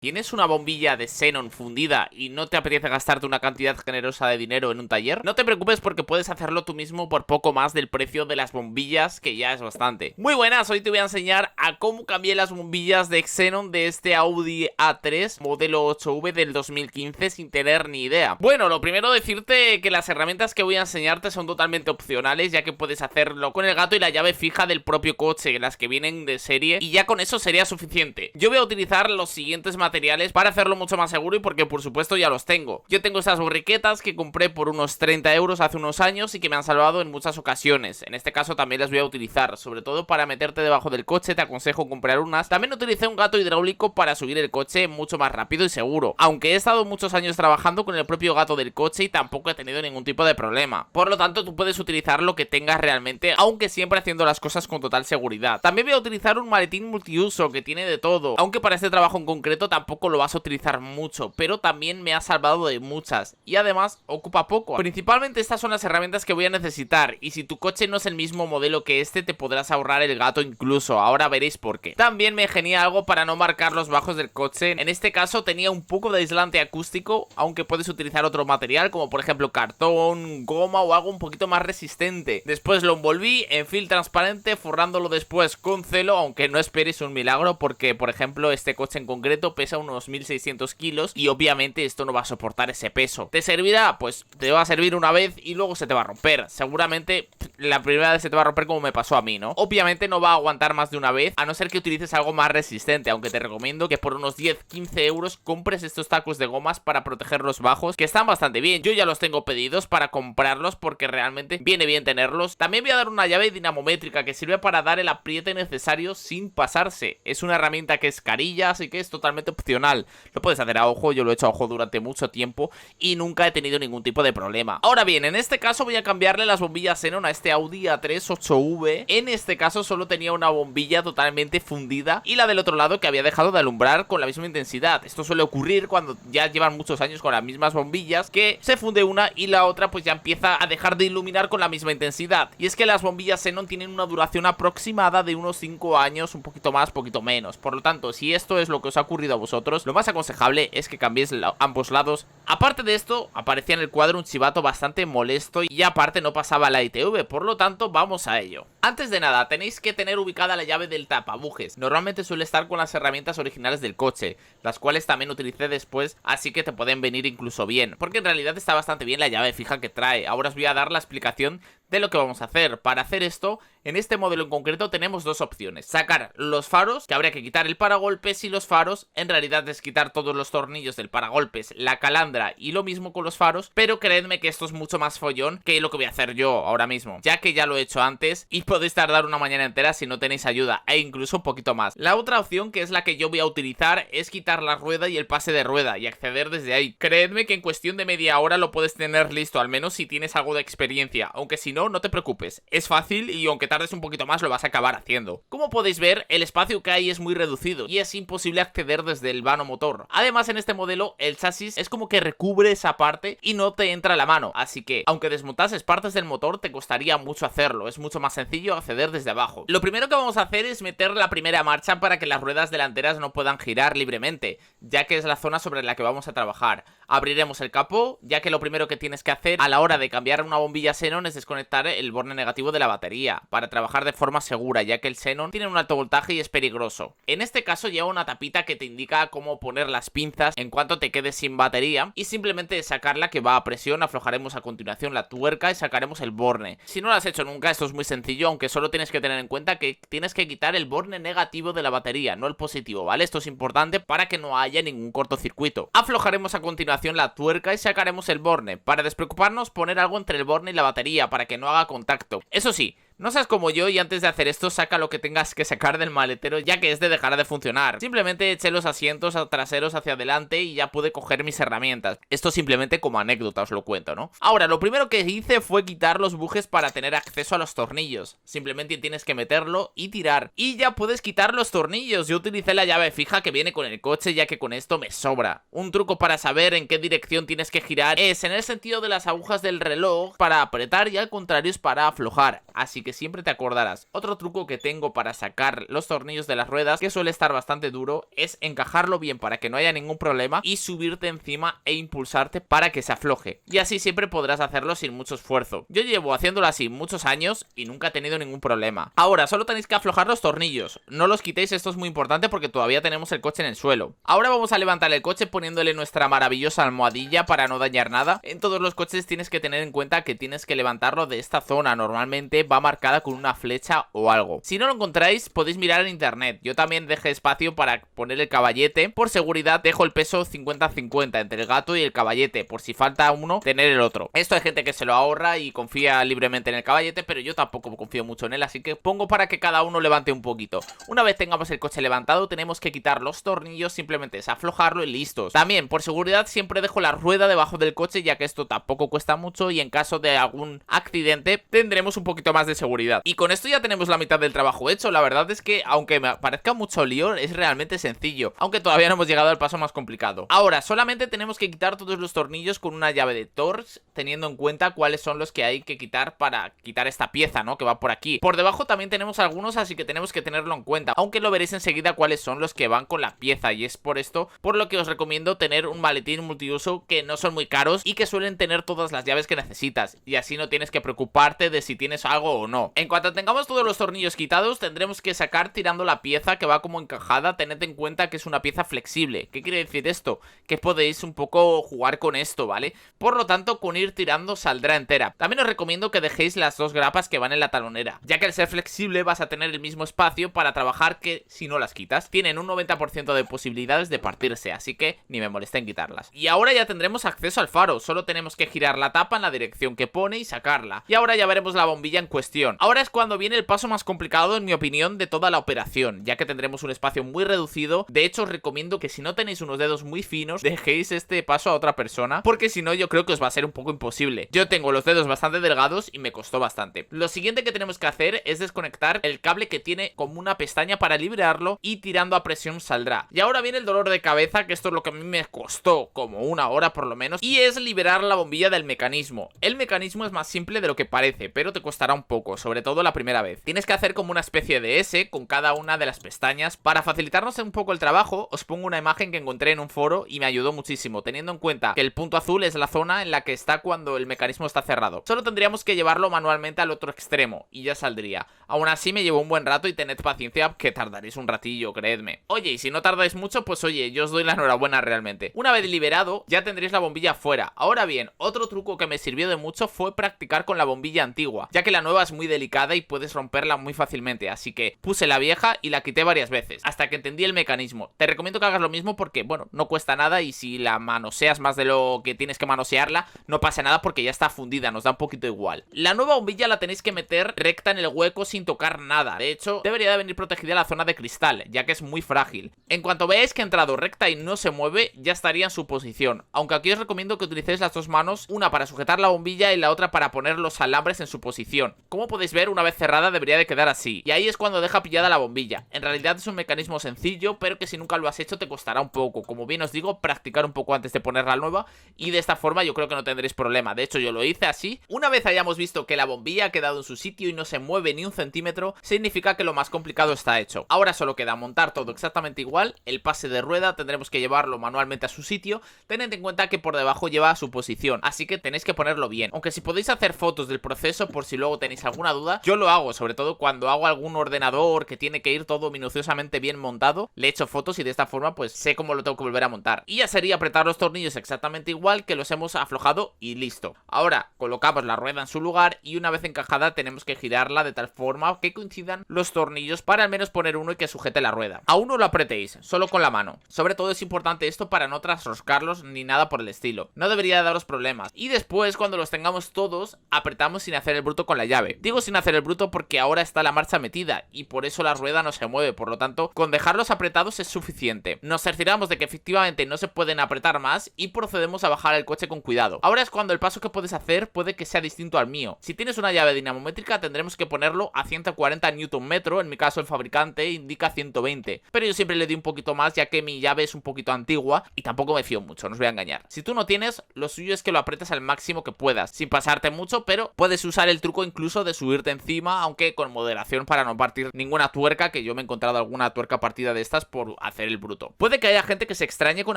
¿Tienes una bombilla de xenón fundida y no te apetece gastarte una cantidad generosa de dinero en un taller? No te preocupes porque puedes hacerlo tú mismo por poco más del precio de las bombillas, que ya es bastante. Muy buenas, hoy te voy a enseñar a cómo cambié las bombillas de xenón de este Audi A3 modelo 8V del 2015 sin tener ni idea. Bueno, lo primero decirte que las herramientas que voy a enseñarte son totalmente opcionales, ya que puedes hacerlo con el gato y la llave fija del propio coche, las que vienen de serie, y ya con eso sería suficiente. Yo voy a utilizar los siguientes materiales para hacerlo mucho más seguro y porque por supuesto ya los tengo. Yo tengo estas borriquetas que compré por unos 30 euros hace unos años y que me han salvado en muchas ocasiones. En este caso también las voy a utilizar, sobre todo para meterte debajo del coche, te aconsejo comprar unas. También utilicé un gato hidráulico para subir el coche mucho más rápido y seguro, aunque he estado muchos años trabajando con el propio gato del coche y tampoco he tenido ningún tipo de problema. Por lo tanto, tú puedes utilizar lo que tengas realmente, aunque siempre haciendo las cosas con total seguridad. También voy a utilizar un maletín multiuso que tiene de todo, aunque para este trabajo en concreto tampoco lo vas a utilizar mucho, pero también me ha salvado de muchas y además ocupa poco. Principalmente estas son las herramientas que voy a necesitar, y si tu coche no es el mismo modelo que este, te podrás ahorrar el gato incluso. Ahora veréis por qué. También me genia algo para no marcar los bajos del coche. En este caso tenía un poco de aislante acústico, aunque puedes utilizar otro material como por ejemplo cartón, goma o algo un poquito más resistente. Después lo envolví en film transparente, forrándolo después con celo, aunque no esperes un milagro porque por ejemplo este coche en concreto pesa unos 1600 kilos y obviamente esto no va a soportar ese peso. ¿Te servirá? Pues te va a servir una vez y luego se te va a romper. Seguramente la primera vez se te va a romper como me pasó a mí, ¿no? Obviamente no va a aguantar más de una vez, a no ser que utilices algo más resistente, aunque te recomiendo que por unos 10-15 euros compres estos tacos de gomas para proteger los bajos, que están bastante bien. Yo ya los tengo pedidos para comprarlos porque realmente viene bien tenerlos. También voy a dar una llave dinamométrica que sirve para dar el apriete necesario sin pasarse. Es una herramienta que es carilla, así que es totalmente opcional. Lo puedes hacer a ojo, yo lo he hecho a ojo durante mucho tiempo y nunca he tenido ningún tipo de problema. Ahora bien, en este caso voy a cambiarle las bombillas xenón a este Audi A3 8V. En este caso solo tenía una bombilla totalmente fundida y la del otro lado que había dejado de alumbrar con la misma intensidad. Esto suele ocurrir cuando ya llevan muchos años con las mismas bombillas, que se funde una y la otra pues ya empieza a dejar de iluminar con la misma intensidad. Y es que las bombillas xenón tienen una duración aproximada de unos 5 años, un poquito más, poquito menos. Por lo tanto, si esto es lo que os ha ocurrido a vosotros, lo más aconsejable es que cambiéis ambos lados. Aparte de esto, aparecía en el cuadro un chivato bastante molesto y aparte no pasaba la ITV, por lo tanto vamos a ello. Antes de nada, tenéis que tener ubicada la llave del tapabujes. Normalmente suele estar con las herramientas originales del coche, las cuales también utilicé después, así que te pueden venir incluso bien, porque en realidad está bastante bien la llave fija que trae. Ahora os voy a dar la explicación de lo que vamos a hacer. Para hacer esto, en este modelo en concreto tenemos dos opciones: sacar los faros, que habría que quitar el paragolpes, y los faros en realidad es quitar todos los tornillos del paragolpes, la calandra y lo mismo con los faros, pero creedme que esto es mucho más follón que lo que voy a hacer yo ahora mismo, ya que ya lo he hecho antes y podéis tardar una mañana entera si no tenéis ayuda, e incluso un poquito más. La otra opción, que es la que yo voy a utilizar, es quitar la rueda y el pase de rueda y acceder desde ahí. Creedme que en cuestión de media hora lo puedes tener listo, al menos si tienes algo de experiencia, aunque si no, no te preocupes, es fácil y aunque tardes un poquito más lo vas a acabar haciendo. Como podéis ver, el espacio que hay es muy reducido y es imposible acceder desde el vano motor. Además, en este modelo el chasis es como que recubre esa parte y no te entra la mano, así que aunque desmontases partes del motor te costaría mucho hacerlo, es mucho más sencillo acceder desde abajo. Lo primero que vamos a hacer es meter la primera marcha para que las ruedas delanteras no puedan girar libremente, ya que es la zona sobre la que vamos a trabajar. Abriremos el capó, ya que lo primero que tienes que hacer a la hora de cambiar una bombilla xenón es desconectar el borne negativo de la batería, para trabajar de forma segura, ya que el xenón tiene un alto voltaje y es peligroso. En este caso lleva una tapita que te indica cómo poner las pinzas en cuanto te quedes sin batería, y simplemente de sacarla, que va a presión, aflojaremos a continuación la tuerca y sacaremos el borne. Si no lo has hecho nunca, esto es muy sencillo, aunque solo tienes que tener en cuenta que tienes que quitar el borne negativo de la batería, no el positivo, ¿vale? Esto es importante para que no haya ningún cortocircuito. Aflojaremos a continuación la tuerca y sacaremos el borne. Para despreocuparnos, poner algo entre el borne y la batería para que no haga contacto. Eso sí, no seas como yo y antes de hacer esto saca lo que tengas que sacar del maletero, ya que este dejará de funcionar. Simplemente eché los asientos traseros hacia adelante y ya pude coger mis herramientas. Esto simplemente como anécdota os lo cuento, ¿no? Ahora, lo primero que hice fue quitar los bujes para tener acceso a los tornillos. Simplemente tienes que meterlo y tirar, y ya puedes quitar los tornillos. Yo utilicé la llave fija que viene con el coche, ya que con esto me sobra. Un truco para saber en qué dirección tienes que girar es en el sentido de las agujas del reloj para apretar y al contrario es para aflojar. Así que que siempre te acordarás. Otro truco que tengo para sacar los tornillos de las ruedas, que suele estar bastante duro, es encajarlo bien para que no haya ningún problema y subirte encima e impulsarte para que se afloje. Y así siempre podrás hacerlo sin mucho esfuerzo. Yo llevo haciéndolo así muchos años y nunca he tenido ningún problema. Ahora, solo tenéis que aflojar los tornillos. No los quitéis, esto es muy importante porque todavía tenemos el coche en el suelo. Ahora vamos a levantar el coche poniéndole nuestra maravillosa almohadilla para no dañar nada. En todos los coches tienes que tener en cuenta que tienes que levantarlo de esta zona. Normalmente va marcada con una flecha o algo. Si no lo encontráis, podéis mirar en internet. Yo también dejé espacio para poner el caballete. Por seguridad dejo el peso 50-50 entre el gato y el caballete, por si falta uno, tener el otro. Esto hay gente que se lo ahorra y confía libremente en el caballete, pero yo tampoco confío mucho en él, así que pongo para que cada uno levante un poquito. Una vez tengamos el coche levantado, tenemos que quitar los tornillos, simplemente es aflojarlo y listos. También, por seguridad, siempre dejo la rueda debajo del coche, ya que esto tampoco cuesta mucho y en caso de algún accidente tendremos un poquito más de seguridad. Y con esto ya tenemos la mitad del trabajo hecho. La verdad es que, aunque me parezca mucho lío, es realmente sencillo, aunque todavía no hemos llegado al paso más complicado. Ahora, solamente tenemos que quitar todos los tornillos con una llave de Torx, teniendo en cuenta cuáles son los que hay que quitar para quitar esta pieza, ¿no? Que va por aquí. Por debajo también tenemos algunos, así que tenemos que tenerlo en cuenta, aunque lo veréis enseguida cuáles son los que van con la pieza, y es por esto por lo que os recomiendo tener un maletín multiuso que no son muy caros y que suelen tener todas las llaves que necesitas, y así no tienes que preocuparte de si tienes algo o no. En cuanto tengamos todos los tornillos quitados, tendremos que sacar tirando la pieza que va como encajada. Tened en cuenta que es una pieza flexible. ¿Qué quiere decir esto? Que podéis un poco jugar con esto, ¿vale? Por lo tanto, con ir tirando saldrá entera. También os recomiendo que dejéis las dos grapas que van en la talonera, ya que al ser flexible vas a tener el mismo espacio para trabajar que si no las quitas. Tienen un 90% de posibilidades de partirse, así que ni me molesta en quitarlas. Y ahora ya tendremos acceso al faro, solo tenemos que girar la tapa en la dirección que pone y sacarla. Y ahora ya veremos la bombilla en cuestión. Ahora es cuando viene el paso más complicado, en mi opinión, de toda la operación, ya que tendremos un espacio muy reducido. De hecho, os recomiendo que si no tenéis unos dedos muy finos, dejéis este paso a otra persona, porque si no yo creo que os va a ser un poco imposible. Yo tengo los dedos bastante delgados y me costó bastante. Lo siguiente que tenemos que hacer es desconectar el cable que tiene como una pestaña para liberarlo, y tirando a presión saldrá. Y ahora viene el dolor de cabeza, que esto es lo que a mí me costó como una hora por lo menos, y es liberar la bombilla del mecanismo. El mecanismo es más simple de lo que parece, pero te costará un poco, sobre todo la primera vez. Tienes que hacer como una especie de S con cada una de las pestañas. Para facilitarnos un poco el trabajo, os pongo una imagen que encontré en un foro y me ayudó muchísimo, teniendo en cuenta que el punto azul es la zona en la que está cuando el mecanismo está cerrado. Solo tendríamos que llevarlo manualmente al otro extremo y ya saldría. Aún así me llevó un buen rato y tened paciencia, que tardaréis un ratillo, creedme. Oye, y si no tardáis mucho, pues oye, yo os doy la enhorabuena realmente. Una vez liberado, ya tendréis la bombilla fuera. Ahora bien, otro truco que me sirvió de mucho fue practicar con la bombilla antigua, ya que la nueva es muy delicada y puedes romperla muy fácilmente, así que puse la vieja y la quité varias veces, hasta que entendí el mecanismo. Te recomiendo que hagas lo mismo porque, bueno, no cuesta nada, y si la manoseas más de lo que tienes que manosearla, no pasa nada porque ya está fundida, nos da un poquito igual. La nueva bombilla la tenéis que meter recta en el hueco sin tocar nada. De hecho, debería de venir protegida la zona de cristal, ya que es muy frágil. En cuanto veáis que ha entrado recta y no se mueve, ya estaría en su posición, aunque aquí os recomiendo que utilicéis las dos manos, una para sujetar la bombilla y la otra para poner los alambres en su posición. Como podéis ver, una vez cerrada debería de quedar así, y ahí es cuando deja pillada la bombilla. En realidad es un mecanismo sencillo, pero que si nunca lo has hecho te costará un poco. Como bien os digo, practicar un poco antes de poner la nueva, y de esta forma yo creo que no tendréis problema. De hecho, yo lo hice así. Una vez hayamos visto que la bombilla ha quedado en su sitio y no se mueve ni un centímetro, significa que lo más complicado está hecho. Ahora solo queda montar todo exactamente igual. El pase de rueda tendremos que llevarlo manualmente a su sitio. Tened en cuenta que por debajo lleva a su posición, así que tenéis que ponerlo bien. Aunque si podéis hacer fotos del proceso por si luego tenéis alguna duda, yo lo hago, sobre todo cuando hago algún ordenador que tiene que ir todo minuciosamente bien montado, le echo fotos y de esta forma pues sé cómo lo tengo que volver a montar. Y ya sería apretar los tornillos exactamente igual que los hemos aflojado y listo. Ahora colocamos la rueda en su lugar y una vez encajada tenemos que girarla de tal forma que coincidan los tornillos para al menos poner uno y que sujete la rueda. Aún no lo apretéis, solo con la mano. Sobre todo es importante esto para no trasroscarlos ni nada por el estilo. No debería daros problemas. Y después, cuando los tengamos todos, apretamos sin hacer el bruto con la llave. Digo sin hacer el bruto porque ahora está la marcha metida y por eso la rueda no se mueve. Por lo tanto, con dejarlos apretados es suficiente. Nos cercioramos de que efectivamente no se pueden apretar más y procedemos a bajar el coche con cuidado. Ahora es cuando el paso que puedes hacer puede que sea distinto al mío. Si tienes una llave dinamométrica tendremos que ponerlo a 140 Nm. En mi caso el fabricante indica 120, pero yo siempre le doy un poquito más ya que mi llave es un poquito antigua y tampoco me fío mucho, no os voy a engañar. Si tú no tienes, lo suyo es que lo apretes al máximo que puedas, sin pasarte mucho, pero puedes usar el truco incluso de subirte encima, aunque con moderación para no partir ninguna tuerca, que yo me he encontrado alguna tuerca partida de estas por hacer el bruto. Puede que haya gente que se extrañe con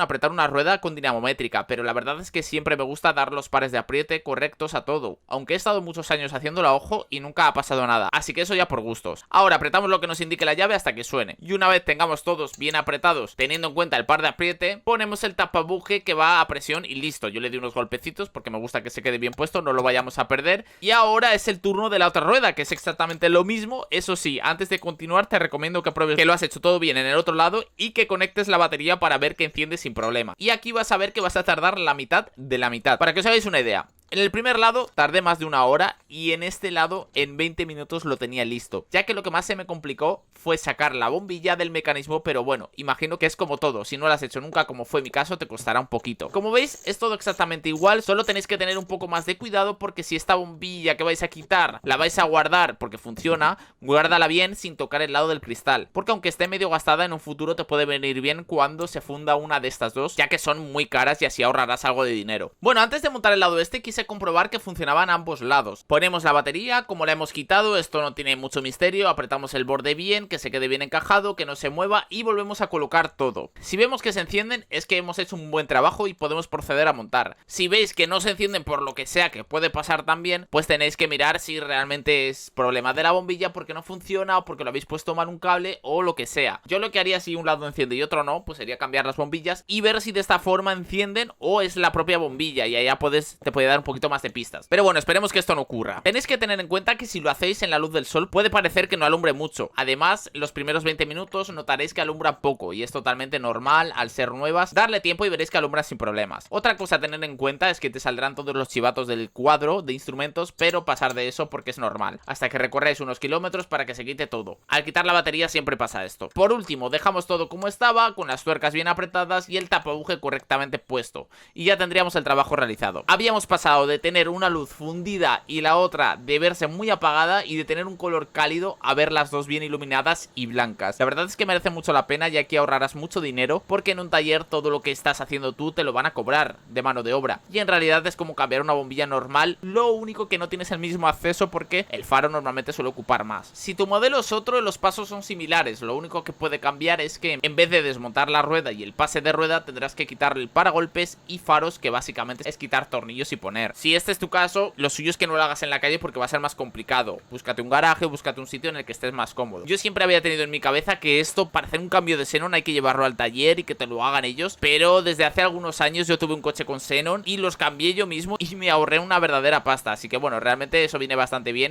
apretar una rueda con dinamométrica, pero la verdad es que siempre me gusta dar los pares de apriete correctos a todo, aunque he estado muchos años haciéndolo a ojo y nunca ha pasado nada, así que eso ya por gustos. Ahora apretamos lo que nos indique la llave hasta que suene, y una vez tengamos todos bien apretados, teniendo en cuenta el par de apriete, ponemos el tapabuje que va a presión y listo. Yo le di unos golpecitos porque me gusta que se quede bien puesto, no lo vayamos a perder. Y ahora es el turno de la otra rueda, que es exactamente lo mismo. Eso sí, antes de continuar te recomiendo que pruebes que lo has hecho todo bien en el otro lado y que conectes la batería para ver que enciende sin problema. Y aquí vas a ver que vas a tardar la mitad de la mitad. Para que os hagáis una idea, en el primer lado tardé más de una hora y en este lado en 20 minutos lo tenía listo, ya que lo que más se me complicó fue sacar la bombilla del mecanismo, pero bueno, imagino que es como todo, si no lo has hecho nunca como fue mi caso te costará un poquito. Como veis es todo exactamente igual, solo tenéis que tener un poco más de cuidado porque si esta bombilla que vais a quitar la vais a guardar porque funciona, guárdala bien sin tocar el lado del cristal, porque aunque esté medio gastada en un futuro te puede venir bien cuando se funda una de estas dos, ya que son muy caras y así ahorrarás algo de dinero. Bueno, antes de montar el lado este quise comprobar que funcionaban ambos lados. Ponemos la batería, como la hemos quitado, esto no tiene mucho misterio, apretamos el borde bien, que se quede bien encajado, que no se mueva y volvemos a colocar todo. Si vemos que se encienden es que hemos hecho un buen trabajo y podemos proceder a montar. Si veis que no se encienden por lo que sea, que puede pasar también, pues tenéis que mirar si realmente es problema de la bombilla porque no funciona o porque lo habéis puesto mal un cable o lo que sea. Yo lo que haría si un lado enciende y otro no, pues sería cambiar las bombillas y ver si de esta forma encienden o es la propia bombilla y ahí ya te puede dar un poquito más de pistas. Pero bueno, esperemos que esto no ocurra. Tenéis que tener en cuenta que si lo hacéis en la luz del sol puede parecer que no alumbre mucho. Además, los primeros 20 minutos notaréis que alumbra poco y es totalmente normal al ser nuevas. Darle tiempo y veréis que alumbra sin problemas. Otra cosa a tener en cuenta es que te saldrán todos los chivatos del cuadro de instrumentos, pero pasar de eso porque es normal, hasta que recorréis unos kilómetros para que se quite todo. Al quitar la batería siempre pasa esto. Por último, dejamos todo como estaba, con las tuercas bien apretadas y el tapabuje correctamente puesto, y ya tendríamos el trabajo realizado. Habíamos pasado de tener una luz fundida y la otra de verse muy apagada y de tener un color cálido a ver las dos bien iluminadas y blancas. La verdad es que merece mucho la pena, ya que ahorrarás mucho dinero porque en un taller todo lo que estás haciendo tú te lo van a cobrar de mano de obra y en realidad es como cambiar una bombilla normal, lo único que no tienes el mismo acceso porque el faro normalmente suele ocupar más. Si tu modelo es otro, los pasos son similares, lo único que puede cambiar es que en vez de desmontar la rueda y el pase de rueda tendrás que quitarle el paragolpes y faros, que básicamente es quitar tornillos y poner. Si este es tu caso, lo suyo es que no lo hagas en la calle porque va a ser más complicado. Búscate un garaje, búscate un sitio en el que estés más cómodo. Yo siempre había tenido en mi cabeza que esto, para hacer un cambio de xenón hay que llevarlo al taller y que te lo hagan ellos, pero desde hace algunos años yo tuve un coche con xenón y los cambié yo mismo y me ahorré una verdadera pasta, así que bueno, realmente eso viene bastante bien